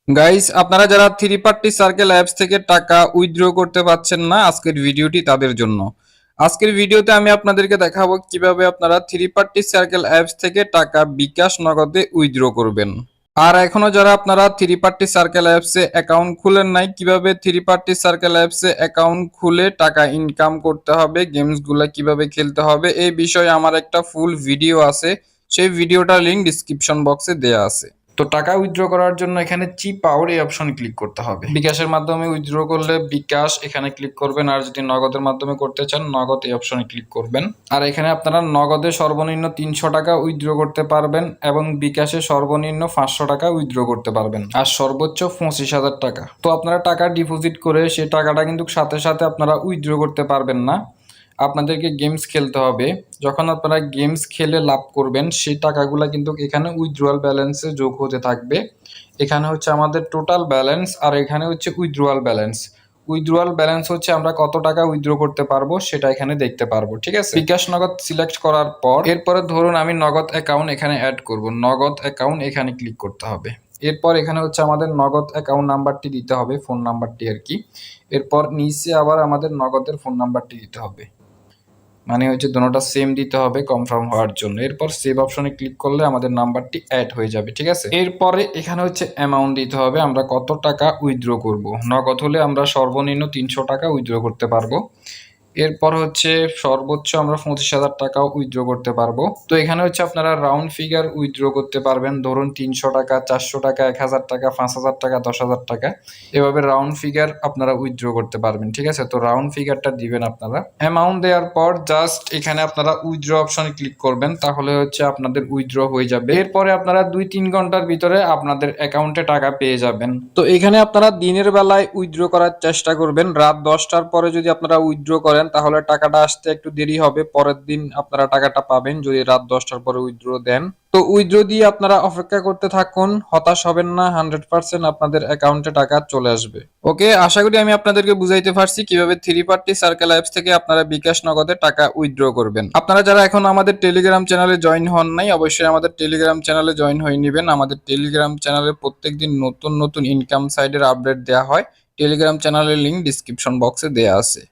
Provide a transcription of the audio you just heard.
Guys, আপনারা যারা three party circle apps থেকে টাকা উইথড্র করতে পারছেন না, আজকের ভিডিওটি তাদের জন্য। আজকের ভিডিওতে আমি আপনাদেরকে দেখাবো কিভাবে আপনারা থ্রি পার্টি সার্কেল অ্যাপস থেকে টাকা বিকাশ নগদে উইথড্র করবেন। আর এখনো যারা আপনারা থ্রি পার্টি সার্কেল অ্যাপসে অ্যাকাউন্ট খুলেন নাই, কিভাবে থ্রি পার্টি সার্কেল অ্যাপসে অ্যাকাউন্ট খুলে টাকা ইনকাম করতে হবে, গেমসগুলো কিভাবে খেলতে হবে, এই বিষয়ে আমার একটা ফুল ভিডিও আছে। সেই ভিডিওটার লিংক ডিসক্রিপশন বক্সে দেয়া আছে। তো টাকা উইথড্র করার জন্য এখানে চিপ আউট এই অপশনে ক্লিক করতে হবে। বিকাশের মাধ্যমে উইথড্র করলে বিকাশ এখানে ক্লিক করবেন, আর যদি নগদের মাধ্যমে করতে চান নগদ এই অপশনে ক্লিক করবেন। আর এখানে আপনারা নগদে সর্বনিম্ন 300 টাকা উইথড্র করতে পারবেন এবং বিকাশে সর্বনিম্ন 500 টাকা উইথড্র করতে পারবেন, আর সর্বোচ্চ 25,000 টাকা। তো আপনারা টাকা ডিপোজিট করে সেই টাকাটা কিন্তু সাথে সাথে আপনারা উইথড্র করতে পারবেন না, আপনাদেরকে গেমস খেলতে হবে। যখন আপনারা গেমস খেলে লাভ করবেন সেই টাকাগুলো কিন্তু এখানে উইথড্রয়াল ব্যালেন্সে যোগ হতে থাকবে। এখানে হচ্ছে আমাদের টোটাল ব্যালেন্স, আর এখানে হচ্ছে উইথড্রয়াল ব্যালেন্স। উইথড্রয়াল ব্যালেন্স হচ্ছে আমরা কত টাকা উইথড্র করতে পারবো সেটা এখানে দেখতে পারবো, ঠিক আছে। বিকাশ নগদ সিলেক্ট করার পর এরপরে ধরুন আমি নগদ অ্যাকাউন্ট এখানে অ্যাড করব, নগদ অ্যাকাউন্ট এখানে ক্লিক করতে হবে। এরপর এখানে হচ্ছে আমাদের নগদ অ্যাকাউন্ট নাম্বারটি দিতে হবে, ফোন নাম্বারটি আর কি। এরপর নিচে আবার আমাদের নগদের ফোন নাম্বারটি দিতে হবে, মানে হচ্ছে দুটোটা সেম দিতে হবে কনফার্ম হওয়ার জন্য। এরপর সেভ অপশনে ক্লিক করলে আমাদের নাম্বারটি অ্যাড হয়ে যাবে, ঠিক আছে। এরপরে এখানে হচ্ছে অ্যামাউন্ট দিতে হবে, আমরা কত টাকা উইথড্র করব। নগদ হলে আমরা সর্বনিম্ন 300 টাকা উইথড্র করতে পারবো। এরপর হচ্ছে সর্বোচ্চ আমরা 25,000 টাকাও উইথড্র করতে পারবো। তো এখানে হচ্ছে আপনারা রাউন্ড ফিগার উইথড্র করতে পারবেন, ধরুন 300 টাকা, 400 টাকা, 1000 টাকা, 5000 টাকা, 10,000 টাকা, এভাবে রাউন্ড ফিগার আপনারা উইথড্র করতে পারবেন, ঠিক আছে। তো রাউন্ড ফিগারটা দিবেন আপনারা। অ্যামাউন্ট দেওয়ার পর জাস্ট এখানে আপনারা উইথড্র অপশনে ক্লিক করবেন, তাহলে হচ্ছে আপনাদের উইথড্র হয়ে যাবে। এরপরে আপনারা 2-3 ঘন্টার ভিতরে আপনাদের অ্যাকাউন্টে টাকা পেয়ে যাবেন। তো এখানে আপনারা দিনের বেলায় উইথড্র করার চেষ্টা করবেন। রাত 10টার পরে যদি আপনারা উইথড্র করেন তাহলে টাকাটা আসতে একটু দেরি হবে, পরের দিন আপনারা টাকাটা পাবেন যদি রাত 10টার পরে উইথড্র দেন। তো উইথড্র দিয়ে আপনারা অপেক্ষা করতে থাকুন, হতাশ হবেন না, 100% আপনাদের অ্যাকাউন্টে টাকা চলে আসবে। ওকে, আশা করি আমি আপনাদেরকে বুঝাইতে পারছি কিভাবে থ্রি পার্টি সার্কেল অ্যাপস থেকে আপনারা বিকাশ নগদে টাকা উইথড্র করবেন। আপনারা যারা এখন আমাদের টেলিগ্রাম চ্যানেলে জয়েন হন নাই, অবশ্যই আমাদের টেলিগ্রাম চ্যানেলে জয়েন হয়ে নেবেন। আমাদের টেলিগ্রাম চ্যানেলে প্রত্যেকদিন নতুন নতুন ইনকাম সাইটের আপডেট দেওয়া হয়। টেলিগ্রাম চ্যানেলের লিংক ডিসক্রিপশন বক্সে দেওয়া আছে।